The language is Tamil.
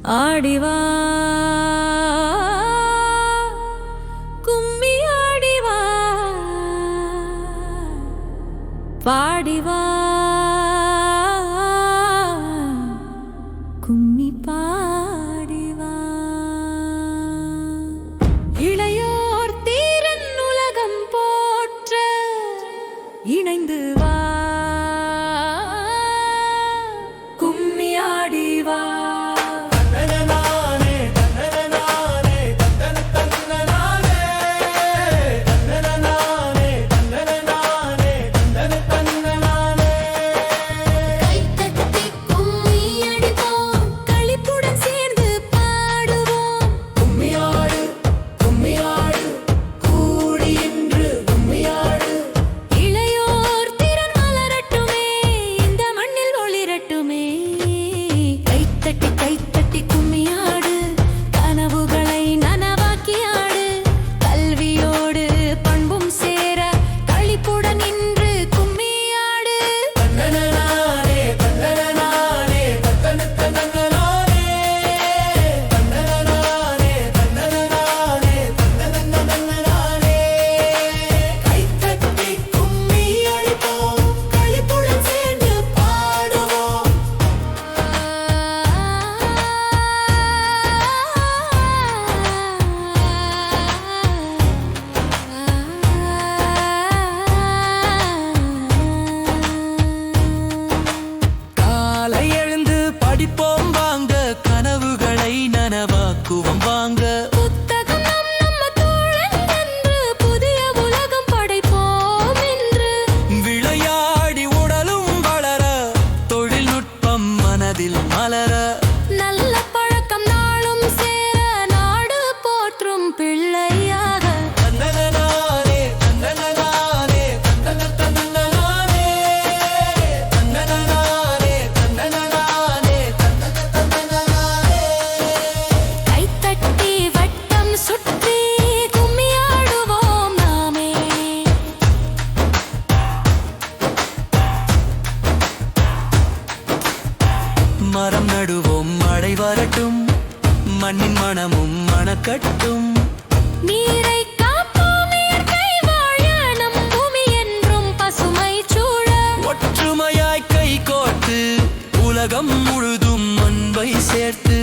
ஆடிவா கும்மி ஆடிவா பாடிவா கும்மி பாடிவா இளையோர் தீரன் உலகம் போற்ற இணைந்து வா கும்மி ஆடிவா நனவாக்குவம் வாங்க புத்தகம் நம்ம தோழன் என்று புதிய உலகம் படைப்போம் என்று விளையாடி உடலும் வளர தொழில்நுட்பம் மனதில் மலர நல்ல பழக்கம் நாளும் சேர நாடு போற்றும் பிள்ளையாக தன்னனனானே தன்னனனானே தன்னனனானே தன்னனனானே தன்னனனானே தன்னனனானே கைத்தட்டி வட்டம் சுற்றி கும்மியாடுவோம் நாமே மரம் நடுவோம் மழை வரட்டும் மண்ணின் மனமும் மணக்கட்டும் நீரை காப்போம் இயற்கை வாழ நம் பூமி என்றும் பசுமை சூழ ஒற்றுமையாய் கை கோர்த்து உலகம் முழுதும் அன்பை சேர்த்து